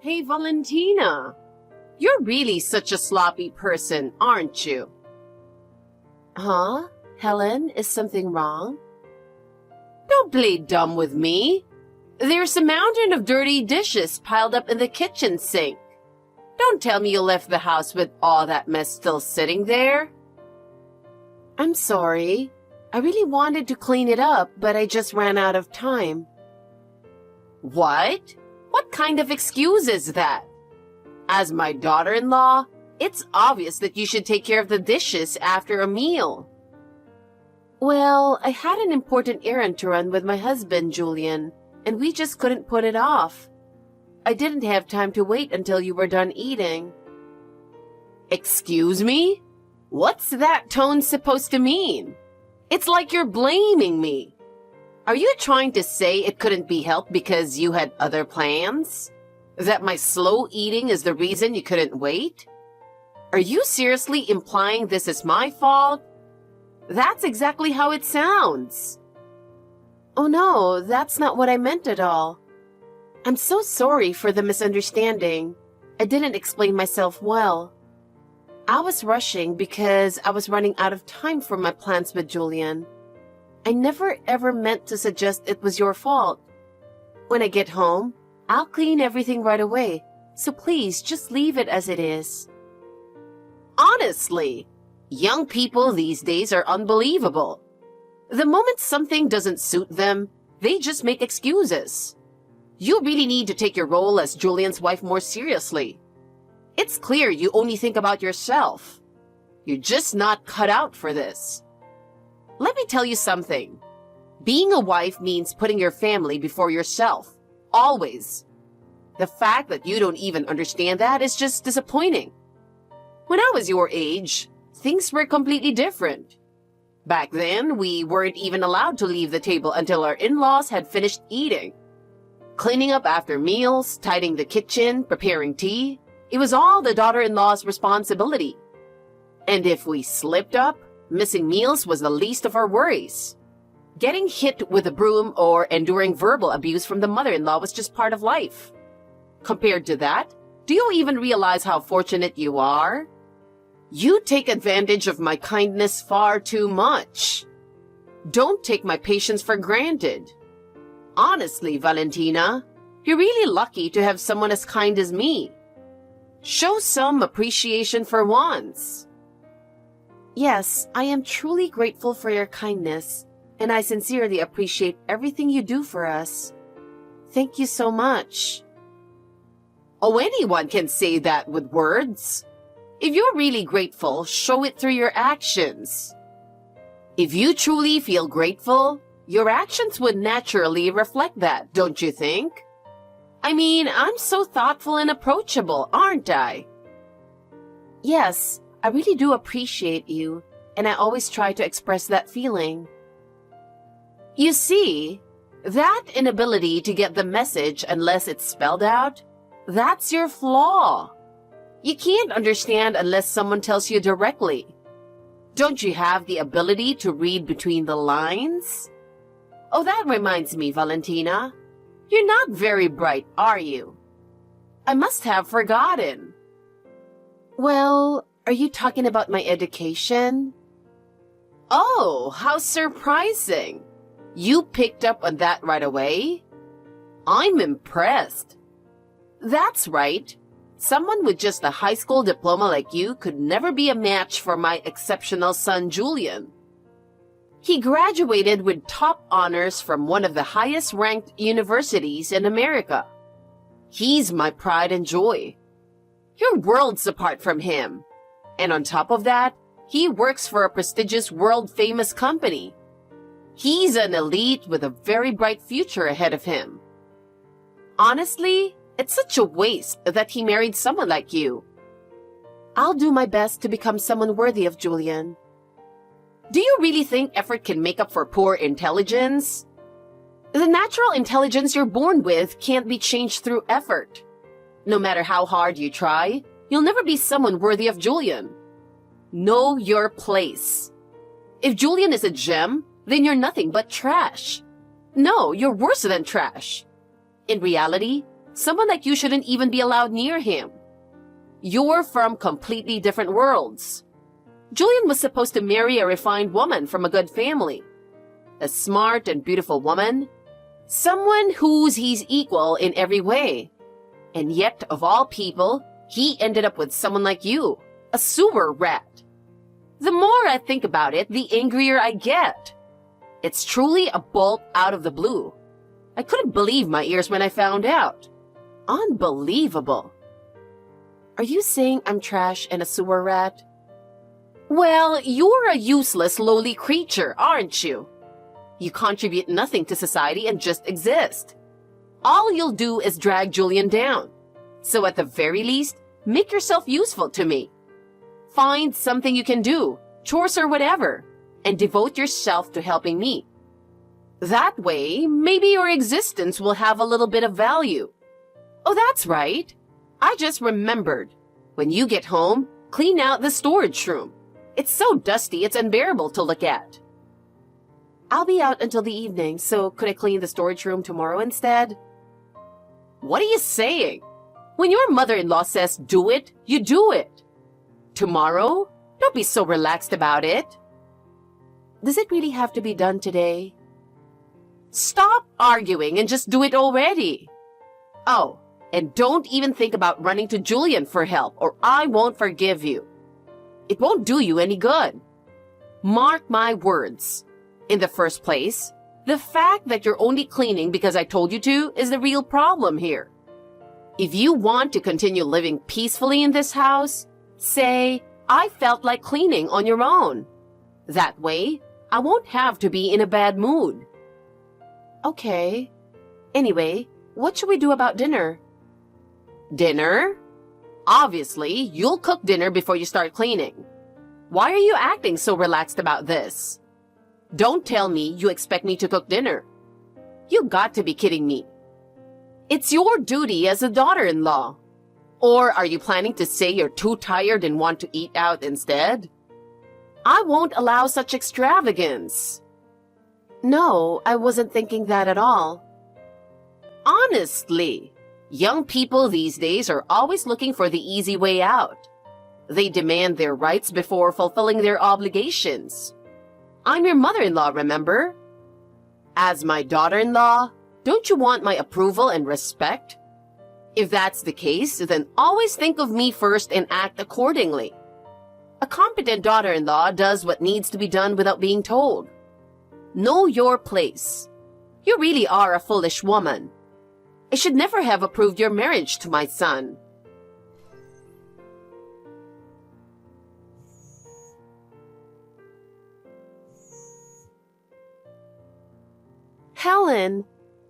Hey, Valentina. You're really such a sloppy person, aren't you? Huh? Helen, is something wrong? Don't play dumb with me. There's a mountain of dirty dishes piled up in the kitchen sink. Don't tell me you left the house with all that mess still sitting there. I'm sorry. I really wanted to clean it up, but I just ran out of time. What? What kind of excuse is that? As my daughter-in-law, it's obvious that you should take care of the dishes after a meal. Well, I had an important errand to run with my husband, Julian, and we just couldn't put it off. I didn't have time to wait until you were done eating. Excuse me? What's that tone supposed to mean? It's like you're blaming me. Are you trying to say it couldn't be helped because you had other plans? That my slow eating is the reason you couldn't wait? Are you seriously implying this is my fault? That's exactly how it sounds. Oh no, that's not what I meant at all. I'm so sorry for the misunderstanding. I didn't explain myself well. I was rushing because I was running out of time for my plans with Julian. I never ever meant to suggest it was your fault. When I get home, I'll clean everything right away, so please just leave it as it is. Honestly, young people these days are unbelievable. The moment something doesn't suit them, they just make excuses. You really need to take your role as Julian's wife more seriously. It's clear you only think about yourself. You're just not cut out for this. Let me tell you something. Being a wife means putting your family before yourself. Always. The fact that you don't even understand that is just disappointing. When I was your age, things were completely different. Back then, we weren't even allowed to leave the table until our in-laws had finished eating. Cleaning up after meals, tidying the kitchen, preparing tea, it was all the daughter-in-law's responsibility. And if we slipped up, missing meals was the least of our worries. Getting hit with a broom or enduring verbal abuse from the mother-in-law was just part of life. Compared to that, do you even realize how fortunate you are? You take advantage of my kindness far too much. Don't take my patience for granted. Honestly, Valentina, you're really lucky to have someone as kind as me. Show some appreciation for once. Yes, I am truly grateful for your kindness, and I sincerely appreciate everything you do for us. Thank you so much. Oh, anyone can say that with words. If you're really grateful, show it through your actions. If you truly feel grateful, your actions would naturally reflect that, don't you think? I mean, I'm so thoughtful and approachable, aren't I? Yes, I really do appreciate you, and I always try to express that feeling. You see, that inability to get the message unless it's spelled out, that's your flaw. You can't understand unless someone tells you directly. Don't you have the ability to read between the lines? Oh, that reminds me, Valentina. You're not very bright, are you? I must have forgotten. Well, are you talking about my education? Oh, how surprising. You picked up on that right away? I'm impressed. That's right. Someone with just a high school diploma like you could never be a match for my exceptional son, Julian. He graduated with top honors from one of the highest-ranked universities in America. He's my pride and joy. You're worlds apart from him. And on top of that, he works for a prestigious world-famous company. He's an elite with a very bright future ahead of him. Honestly, it's such a waste that he married someone like you. I'll do my best to become someone worthy of Julian. Do you really think effort can make up for poor intelligence? The natural intelligence you're born with can't be changed through effort. No matter how hard you try, you'll never be someone worthy of Julian. Know your place. If Julian is a gem, then you're nothing but trash. No, you're worse than trash. In reality, Someone like you shouldn't even be allowed near him. You're from completely different worlds. Julian was supposed to marry a refined woman from a good family. A smart and beautiful woman. Someone who's he's equal in every way. And yet, of all people, he ended up with someone like you, a sewer rat. The more I think about it, the angrier I get. It's truly a bolt out of the blue. I couldn't believe my ears when I found out. Unbelievable. Are you saying I'm trash and a sewer rat? Well, you're a useless, lowly creature, aren't you? You contribute nothing to society and just exist. All you'll do is drag Julian down. So at the very least, make yourself useful to me. Find something you can do, chores or whatever, and devote yourself to helping me. That way, maybe your existence will have a little bit of value. Oh, that's right. I just remembered. When you get home, clean out the storage room. It's so dusty, it's unbearable to look at. I'll be out until the evening, so could I clean the storage room tomorrow instead? What are you saying? When your mother-in-law says do it, you do it. Tomorrow? Don't be so relaxed about it. Does it really have to be done today? Stop arguing and just do it already. Oh, and don't even think about running to Julian for help or I won't forgive you. It won't do you any good. Mark my words. In the first place, the fact that you're only cleaning because I told you to is the real problem here. If you want to continue living peacefully in this house, say, I felt like cleaning on your own. That way, I won't have to be in a bad mood. Okay. Anyway, what should we do about dinner? Dinner? Obviously, you'll cook dinner before you start cleaning. Why are you acting so relaxed about this? Don't tell me you expect me to cook dinner. You got to be kidding me. It's your duty as a daughter-in-law. Or are you planning to say you're too tired and want to eat out instead? I won't allow such extravagance. No, I wasn't thinking that at all. Honestly, young people these days are always looking for the easy way out. They demand their rights before fulfilling their obligations. I'm your mother-in-law, remember? As my daughter-in-law, don't you want my approval and respect? If that's the case, then always think of me first and act accordingly. A competent daughter-in-law does what needs to be done without being told. Know your place. You really are a foolish woman. I should never have approved your marriage to my son. Helen,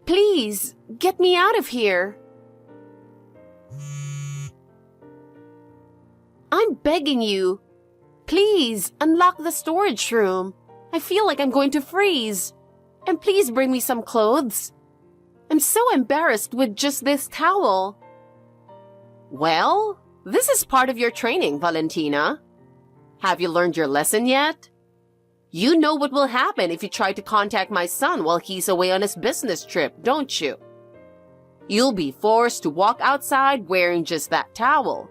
please, get me out of here. I'm begging you. Please, unlock the storage room. I feel like I'm going to freeze. And please bring me some clothes. I'm so embarrassed with just this towel. Well, this is part of your training, Valentina. Have you learned your lesson yet? You know what will happen if you try to contact my son while he's away on his business trip, don't you? You'll be forced to walk outside wearing just that towel.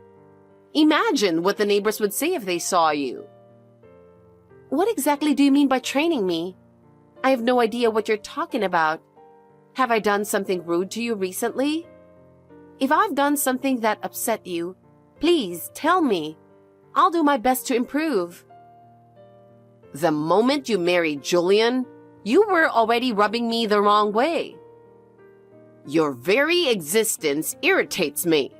Imagine what the neighbors would say if they saw you. What exactly do you mean by training me? I have no idea what you're talking about. Have I done something rude to you recently? If I've done something that upset you, please tell me. I'll do my best to improve. The moment you married Julian, you were already rubbing me the wrong way. Your very existence irritates me.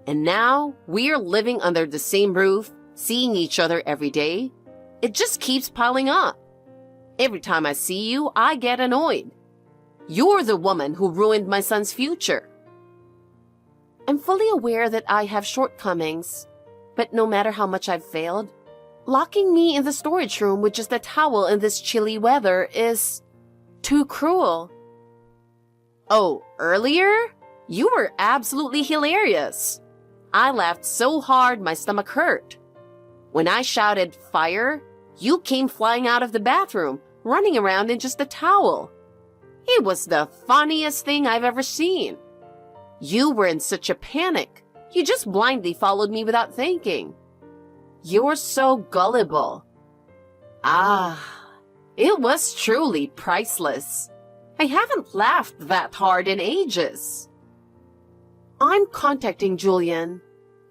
And now we're living under the same roof, seeing each other every day. It just keeps piling up. Every time I see you, I get annoyed. You're the woman who ruined my son's future. I'm fully aware that I have shortcomings, but no matter how much I've failed, locking me in the storage room with just a towel in this chilly weather is too cruel. Oh, earlier? You were absolutely hilarious. I laughed so hard my stomach hurt. When I shouted fire, you came flying out of the bathroom, running around in just a towel. It was the funniest thing I've ever seen. You were in such a panic. You just blindly followed me without thinking. You're so gullible. Ah, it was truly priceless. I haven't laughed that hard in ages. I'm contacting Julian.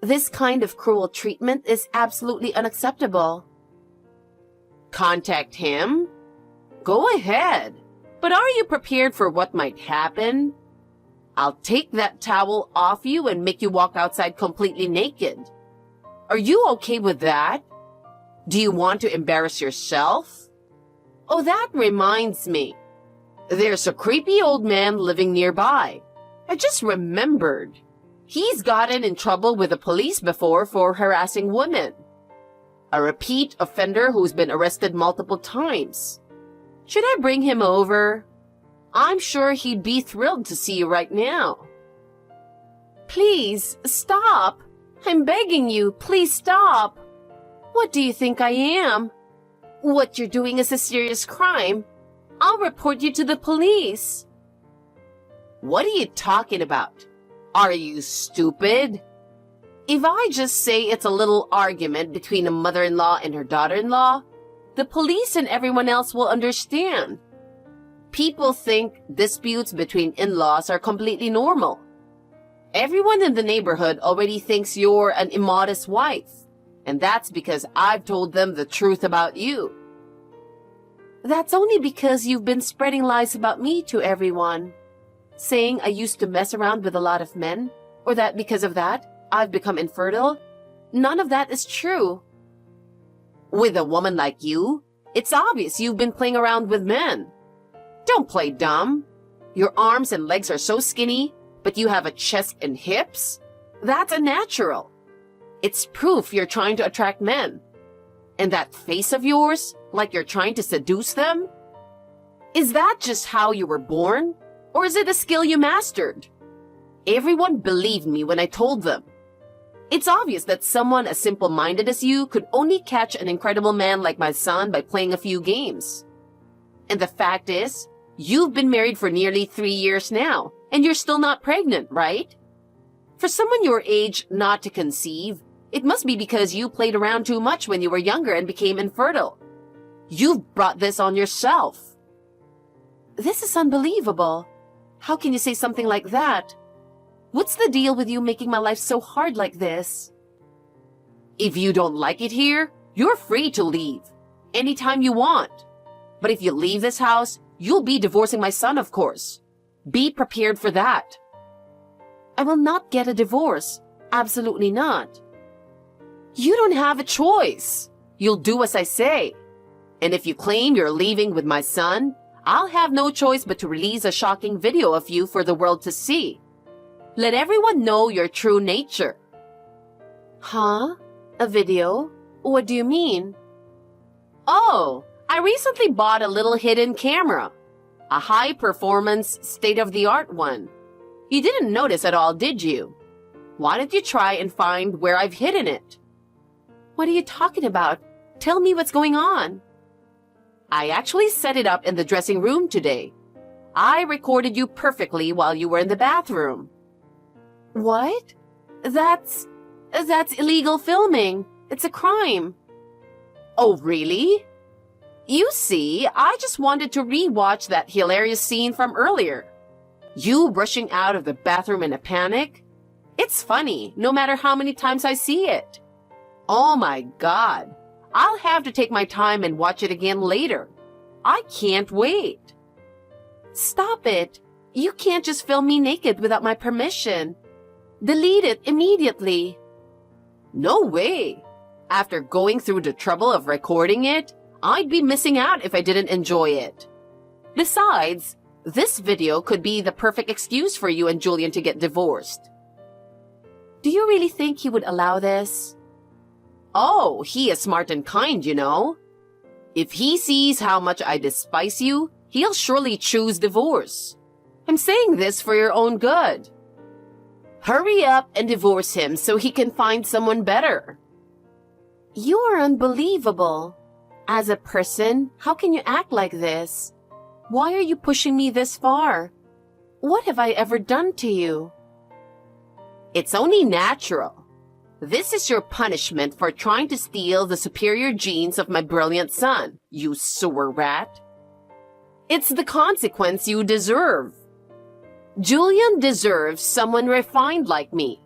This kind of cruel treatment is absolutely unacceptable. Contact him? Go ahead. But are you prepared for what might happen? I'll take that towel off you and make you walk outside completely naked. Are you okay with that? Do you want to embarrass yourself? Oh, that reminds me. There's a creepy old man living nearby. I just remembered. He's gotten in trouble with the police before for harassing women. A repeat offender who's been arrested multiple times. Should I bring him over? I'm sure he'd be thrilled to see you right now. Please, stop. I'm begging you, please stop. What do you think I am? What you're doing is a serious crime. I'll report you to the police. What are you talking about? Are you stupid? If I just say it's a little argument between a mother-in-law and her daughter-in-law, the police and everyone else will understand. People think disputes between in-laws are completely normal. Everyone in the neighborhood already thinks you're an immodest wife, and that's because I've told them the truth about you. That's only because you've been spreading lies about me to everyone. Saying I used to mess around with a lot of men, or that because of that, I've become infertile. None of that is true. With a woman like you, it's obvious you've been playing around with men. Don't play dumb. Your arms and legs are so skinny, but you have a chest and hips? That's unnatural. It's proof you're trying to attract men. And that face of yours, like you're trying to seduce them? Is that just how you were born? Or is it a skill you mastered? Everyone believed me when I told them. It's obvious that someone as simple-minded as you could only catch an incredible man like my son by playing a few games. And the fact is, you've been married for nearly 3 years now, and you're still not pregnant, right? For someone your age not to conceive, it must be because you played around too much when you were younger and became infertile. You've brought this on yourself. This is unbelievable. How can you say something like that? What's the deal with you making my life so hard like this? If you don't like it here, you're free to leave. Anytime you want. But if you leave this house, you'll be divorcing my son, of course. Be prepared for that. I will not get a divorce. Absolutely not. You don't have a choice. You'll do as I say. And if you claim you're leaving with my son, I'll have no choice but to release a shocking video of you for the world to see. Let everyone know your true nature. Huh? A video? What do you mean? Oh, I recently bought a little hidden camera. A high-performance, state-of-the-art one. You didn't notice at all, did you? Why don't you try and find where I've hidden it? What are you talking about? Tell me what's going on. I actually set it up in the dressing room today. I recorded you perfectly while you were in the bathroom. What? That's illegal filming. It's a crime. Oh, really? You see, I just wanted to re-watch that hilarious scene from earlier. You rushing out of the bathroom in a panic? It's funny, no matter how many times I see it. Oh my God. I'll have to take my time and watch it again later. I can't wait. Stop it. You can't just film me naked without my permission. Delete it immediately. No way. After going through the trouble of recording it, I'd be missing out if I didn't enjoy it. Besides, this video could be the perfect excuse for you and Julian to get divorced. Do you really think he would allow this? Oh, he is smart and kind, you know. If he sees how much I despise you, he'll surely choose divorce. I'm saying this for your own good. Hurry up and divorce him so he can find someone better. You are unbelievable. As a person, how can you act like this? Why are you pushing me this far? What have I ever done to you? It's only natural. This is your punishment for trying to steal the superior genes of my brilliant son, you sewer rat. It's the consequence you deserve. Julian deserves someone refined like me,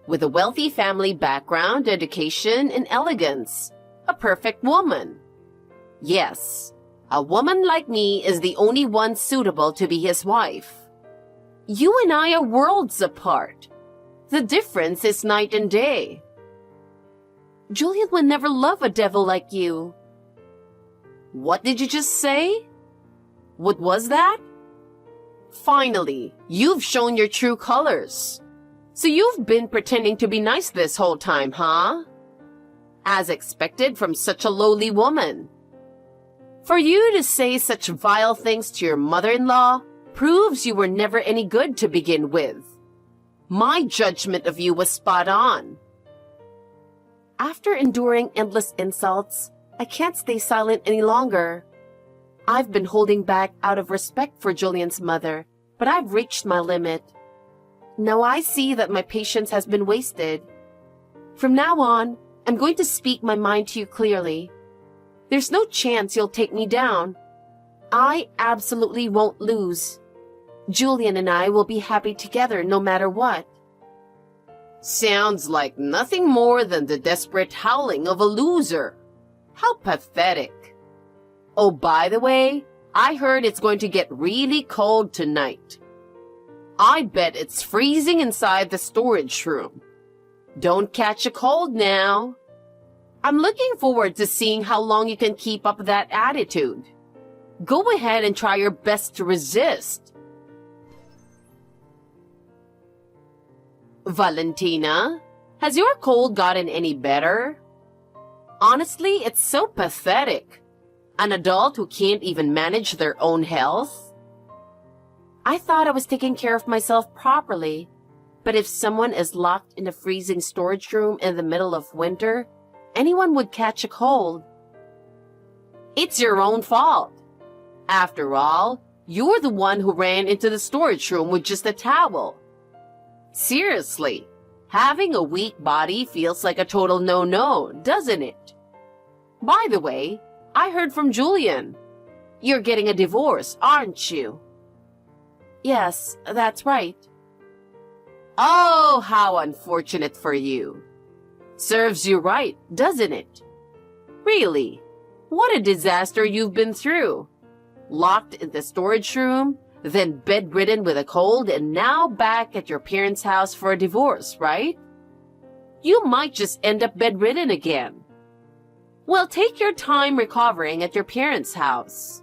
with a wealthy family background, education, and elegance. A perfect woman. Yes, a woman like me is the only one suitable to be his wife. You and I are worlds apart. The difference is night and day. Julian would never love a devil like you. What did you just say? What was that? Finally, you've shown your true colors. So you've been pretending to be nice this whole time, huh? As expected from such a lowly woman. For you to say such vile things to your mother-in-law proves you were never any good to begin with. My judgment of you was spot on. After enduring endless insults, I can't stay silent any longer. I've been holding back out of respect for Julian's mother, but I've reached my limit. Now I see that my patience has been wasted. From now on, I'm going to speak my mind to you clearly. There's no chance you'll take me down. I absolutely won't lose. Julian and I will be happy together no matter what. Sounds like nothing more than the desperate howling of a loser. How pathetic. Oh, by the way, I heard it's going to get really cold tonight. I bet it's freezing inside the storage room. Don't catch a cold now. I'm looking forward to seeing how long you can keep up that attitude. Go ahead and try your best to resist. Valentina, has your cold gotten any better? Honestly, it's so pathetic. An adult who can't even manage their own health? I thought I was taking care of myself properly, but if someone is locked in a freezing storage room in the middle of winter, anyone would catch a cold. It's your own fault. After all, you're the one who ran into the storage room with just a towel. Seriously, having a weak body feels like a total no-no, doesn't it? By the way, I heard from Julian. You're getting a divorce, aren't you? Yes, that's right. Oh, how unfortunate for you. Serves you right, doesn't it? Really, what a disaster you've been through. Locked in the storage room, then bedridden with a cold, and now back at your parents' house for a divorce, right? You might just end up bedridden again. Well, take your time recovering at your parents' house.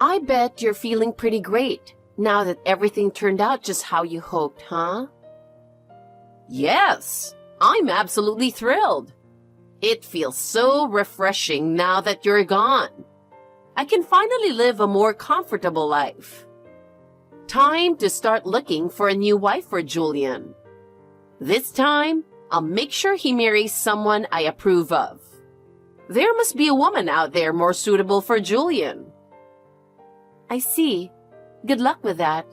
I bet you're feeling pretty great now that everything turned out just how you hoped, huh? Yes, I'm absolutely thrilled. It feels so refreshing now that you're gone. I can finally live a more comfortable life. Time to start looking for a new wife for Julian. This time, I'll make sure he marries someone I approve of. There must be a woman out there more suitable for Julian. I see. Good luck with that.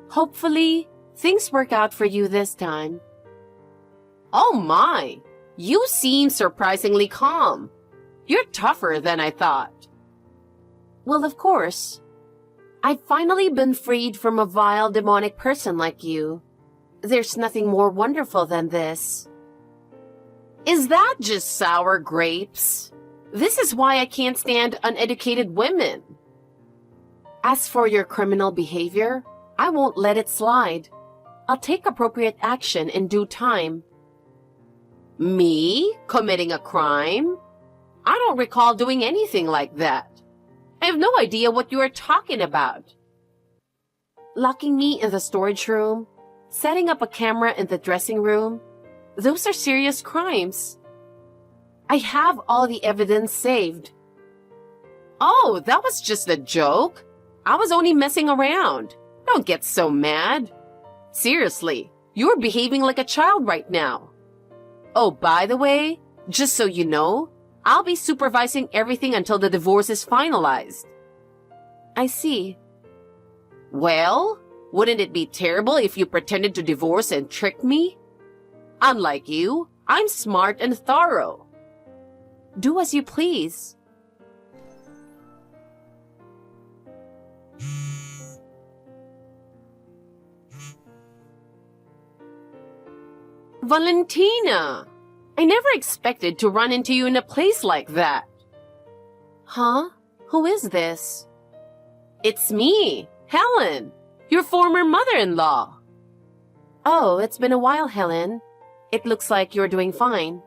Hopefully, things work out for you this time. Oh my, you seem surprisingly calm. You're tougher than I thought. Well, of course. I've finally been freed from a vile demonic person like you. There's nothing more wonderful than this. Is that just sour grapes? This is why I can't stand uneducated women. As for your criminal behavior, I won't let it slide. I'll take appropriate action in due time. Me? Committing a crime? I don't recall doing anything like that. I have no idea what you are talking about. Locking me in the storage room, setting up a camera in the dressing room, those are serious crimes. I have all the evidence saved. Oh, that was just a joke. I was only messing around. Don't get so mad. Seriously, you're behaving like a child right now. Oh, by the way, just so you know, I'll be supervising everything until the divorce is finalized. I see. Well, Wouldn't it be terrible if you pretended to divorce and trick me? Unlike you, I'm smart and thorough. Do as you please. Valentina! I never expected to run into you in a place like that. Huh? Who is this? It's me, Helen, your former mother-in-law. Oh, it's been a while, Helen. It looks like you're doing fine.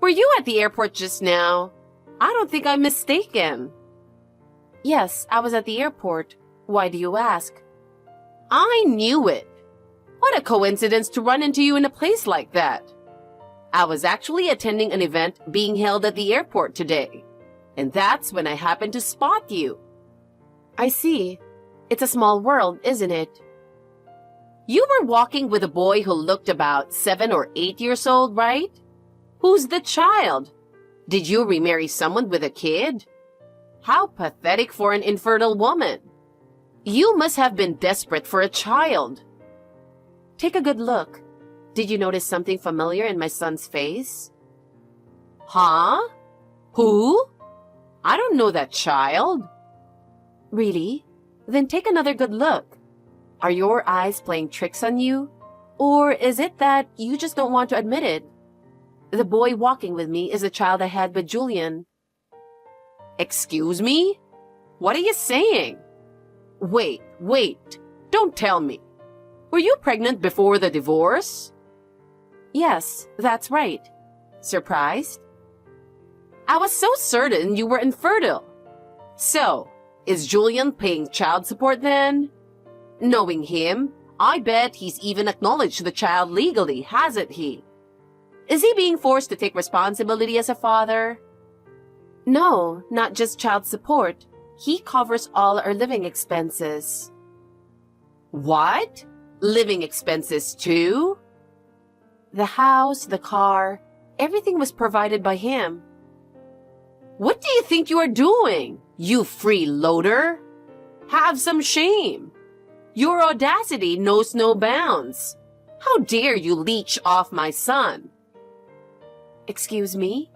Were you at the airport just now? I don't think I'm mistaken. Yes, I was at the airport. Why do you ask? I knew it. What a coincidence to run into you in a place like that. I was actually attending an event being held at the airport today, and that's when I happened to spot you. I see. It's a small world, isn't it? You were walking with a boy who looked about 7 or 8 years old, right? Who's the child? Did you remarry someone with a kid? How pathetic for an infertile woman. You must have been desperate for a child. Take a good look. Did you notice something familiar in my son's face? Huh? Who? I don't know that child. Really? Then take another good look. Are your eyes playing tricks on you? Or is it that you just don't want to admit it? The boy walking with me is the child I had with Julian. Excuse me? What are you saying? Wait. Don't tell me. Were you pregnant before the divorce? Yes, that's right. Surprised? I was so certain you were infertile. So, is Julian paying child support then? Knowing him, I bet he's even acknowledged the child legally, hasn't he? Is he being forced to take responsibility as a father? No, not just child support. He covers all our living expenses. What? Living expenses too? The house, the car, everything was provided by him. What do you think you are doing, you freeloader? Have some shame. Your audacity knows no bounds. How dare you leech off my son? Excuse me?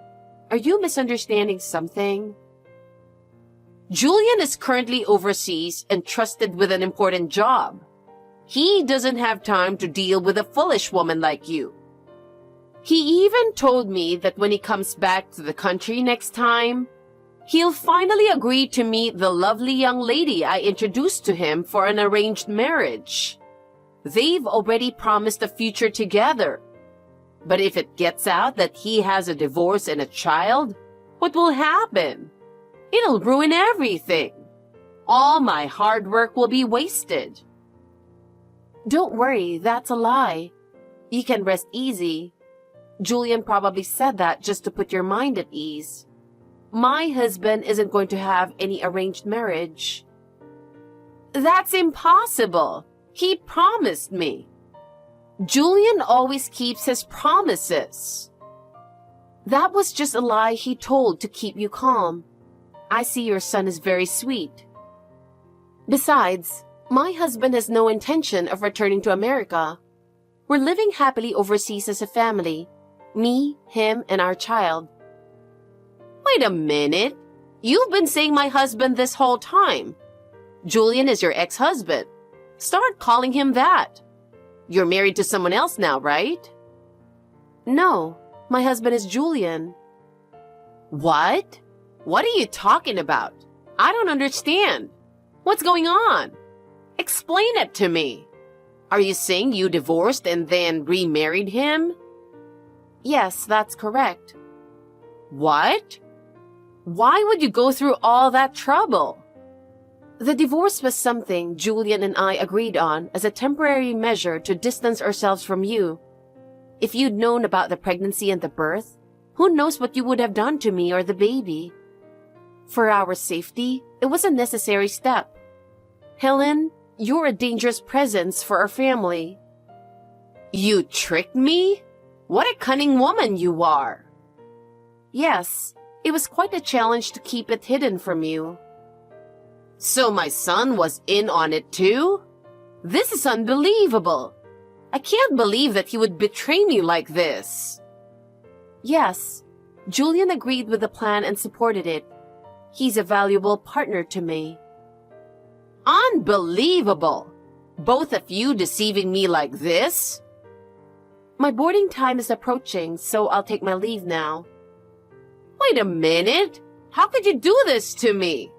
Are you misunderstanding something? Julian is currently overseas and trusted with an important job. He doesn't have time to deal with a foolish woman like you. He even told me that when he comes back to the country next time, he'll finally agree to meet the lovely young lady I introduced to him for an arranged marriage. They've already promised a future together. But if it gets out that he has a divorce and a child, what will happen? It'll ruin everything. All my hard work will be wasted. Don't worry, that's a lie. You can rest easy. Julian probably said that just to put your mind at ease. My husband isn't going to have any arranged marriage. That's impossible. He promised me. Julian always keeps his promises. That was just a lie he told to keep you calm. I see your son is very sweet. Besides, my husband has no intention of returning to America. We're living happily overseas as a family. Me, him, and our child. Wait a minute. You've been saying my husband this whole time. Julian is your ex-husband. Start calling him that. You're married to someone else now, right? No, my husband is Julian. What? What are you talking about? I don't understand. What's going on? Explain it to me. Are you saying you divorced and then remarried him? Yes, that's correct. What? Why would you go through all that trouble? The divorce was something Julian and I agreed on as a temporary measure to distance ourselves from you. If you'd known about the pregnancy and the birth, who knows what you would have done to me or the baby? For our safety, it was a necessary step. Helen, you're a dangerous presence for our family. You tricked me? What a cunning woman you are. Yes, it was quite a challenge to keep it hidden from you. So my son was in on it too? This is unbelievable. I can't believe that he would betray me like this. Yes, Julian agreed with the plan and supported it. He's a valuable partner to me. Unbelievable. Both of you deceiving me like this? My boarding time is approaching, so I'll take my leave now. Wait a minute. How could you do this to me?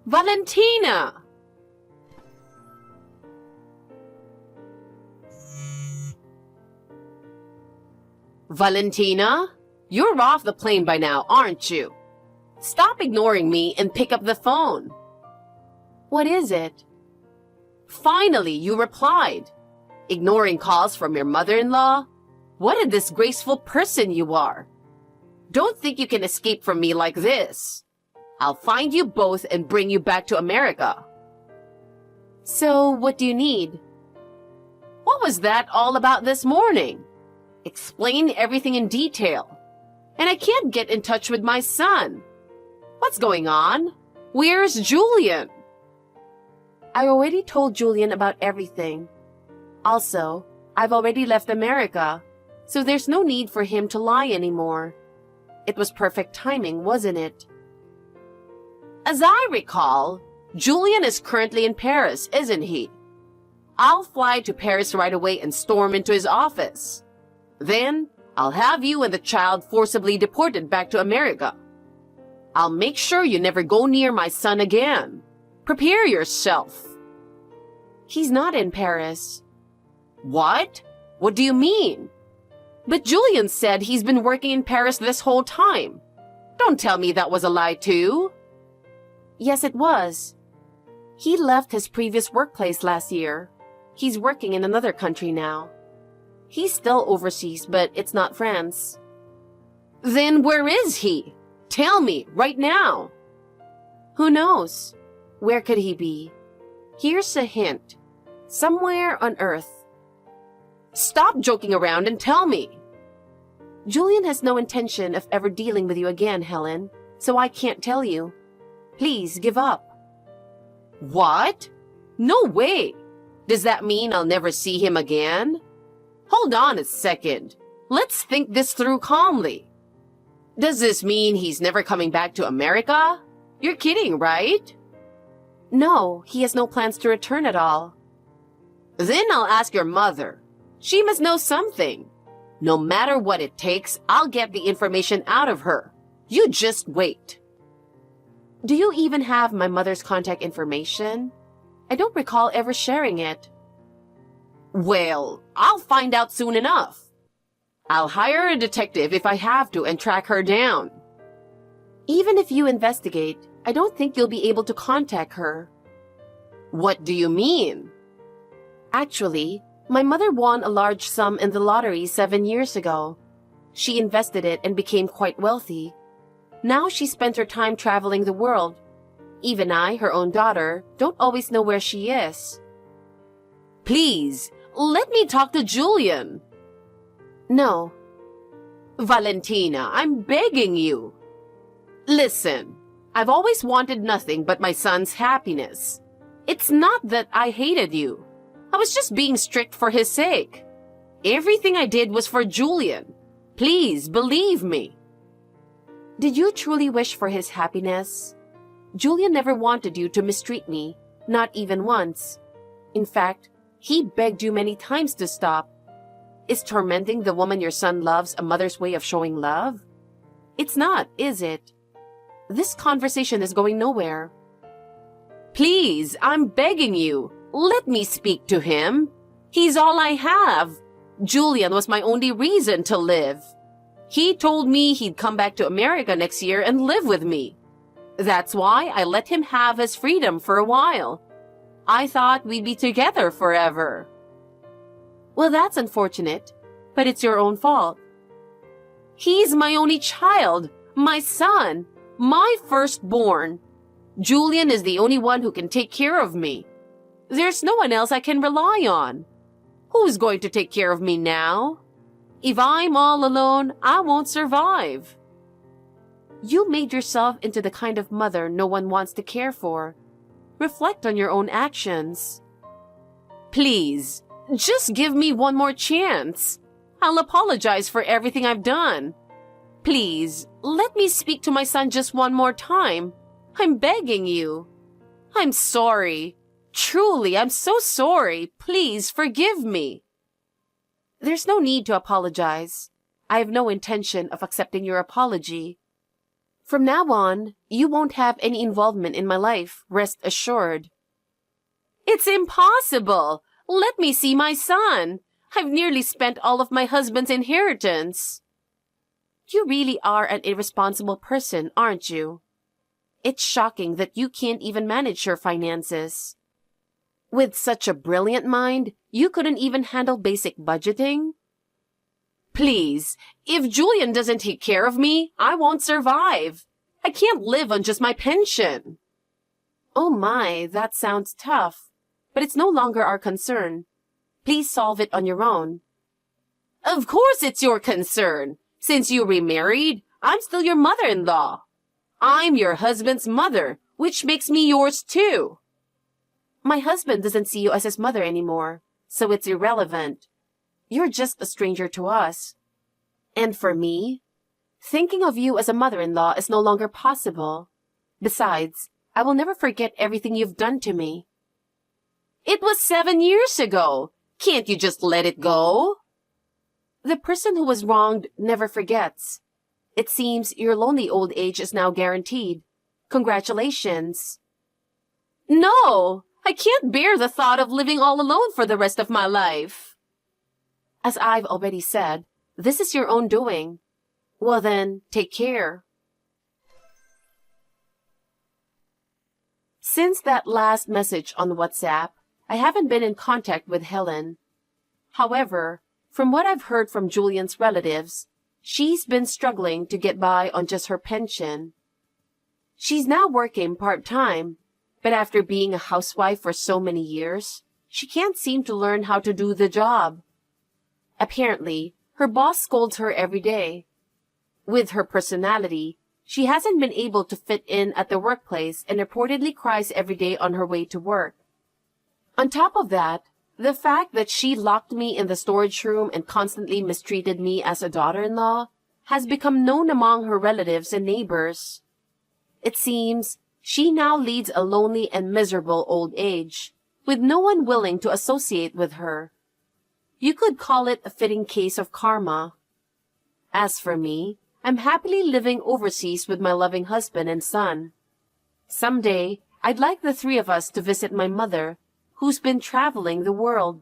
Valentina! Valentina? You're off the plane by now, aren't you? Stop ignoring me and pick up the phone. What is it? Finally, you replied. Ignoring calls from your mother-in-law? What a disgraceful person you are. Don't think you can escape from me like this. I'll find you both and bring you back to America. So, what do you need? What was that all about this morning? Explain everything in detail. And I can't get in touch with my son. What's going on? Where's Julian? I already told Julian about everything. Also, I've already left America, so there's no need for him to lie anymore. It was perfect timing, wasn't it? As I recall, Julian is currently in Paris, isn't he? I'll fly to Paris right away and storm into his office. Then, I'll have you and the child forcibly deported back to America. I'll make sure you never go near my son again. Prepare yourself. He's not in Paris. What? What do you mean? But Julian said he's been working in Paris this whole time. Don't tell me that was a lie too. Yes, it was. He left his previous workplace last year. He's working in another country now. He's still overseas, but it's not France. Then where is he? Tell me, right now. Who knows? Where could he be? Here's a hint. Somewhere on Earth. Stop joking around and tell me. Julian has no intention of ever dealing with you again, Helen, so I can't tell you. Please give up. What? No way. Does that mean I'll never see him again? Hold on a second. Let's think this through calmly. Does this mean he's never coming back to America? You're kidding, right? No, he has no plans to return at all. Then I'll ask your mother. She must know something. No matter what it takes, I'll get the information out of her. You just wait. Do you even have my mother's contact information? I don't recall ever sharing it. Well, I'll find out soon enough. I'll hire a detective if I have to and track her down. Even if you investigate, I don't think you'll be able to contact her. What do you mean? Actually, my mother won a large sum in the lottery 7 years ago. She invested it and became quite wealthy. Now she spends her time traveling the world. Even I, her own daughter, don't always know where she is. Please, let me talk to Julian. No. Valentina, I'm begging you. Listen, I've always wanted nothing but my son's happiness. It's not that I hated you. I was just being strict for his sake. Everything I did was for Julian. Please, believe me. Did you truly wish for his happiness? Julian never wanted you to mistreat me, not even once. In fact, he begged you many times to stop. Is tormenting the woman your son loves a mother's way of showing love? It's not, is it? This conversation is going nowhere. Please, I'm begging you. Let me speak to him. He's all I have. Julian was my only reason to live. He told me he'd come back to America next year and live with me. That's why I let him have his freedom for a while. I thought we'd be together forever. Well, that's unfortunate, but it's your own fault. He's my only child, my son, my firstborn. Julian is the only one who can take care of me. There's no one else I can rely on. Who's going to take care of me now? If I'm all alone, I won't survive. You made yourself into the kind of mother no one wants to care for. Reflect on your own actions. Please, just give me one more chance. I'll apologize for everything I've done. Please, let me speak to my son just one more time. I'm begging you. I'm sorry. Truly, I'm so sorry. Please forgive me. There's no need to apologize. I have no intention of accepting your apology. From now on, you won't have any involvement in my life, rest assured. It's impossible. Let me see my son. I've nearly spent all of my husband's inheritance. You really are an irresponsible person, aren't you? It's shocking that you can't even manage your finances. With such a brilliant mind, you couldn't even handle basic budgeting? Please, if Julian doesn't take care of me, I won't survive. I can't live on just my pension. Oh my, that sounds tough. But it's no longer our concern. Please solve it on your own. Of course it's your concern. Since you remarried, I'm still your mother-in-law. I'm your husband's mother, which makes me yours too. My husband doesn't see you as his mother anymore, so it's irrelevant. You're just a stranger to us. And for me, thinking of you as a mother-in-law is no longer possible. Besides, I will never forget everything you've done to me. It was 7 years ago. Can't you just let it go? The person who was wronged never forgets. It seems your lonely old age is now guaranteed. Congratulations. No, I can't bear the thought of living all alone for the rest of my life. As I've already said, this is your own doing. Well then, take care. Since that last message on WhatsApp, I haven't been in contact with Helen. However, from what I've heard from Julian's relatives, she's been struggling to get by on just her pension. She's now working part-time, but after being a housewife for so many years, she can't seem to learn how to do the job. Apparently, her boss scolds her every day. With her personality, she hasn't been able to fit in at the workplace and reportedly cries every day on her way to work. On top of that, the fact that she locked me in the storage room and constantly mistreated me as a daughter-in-law has become known among her relatives and neighbors. It seems she now leads a lonely and miserable old age, with no one willing to associate with her. You could call it a fitting case of karma. As for me, I'm happily living overseas with my loving husband and son. Someday, I'd like the three of us to visit my mother, who's been traveling the world.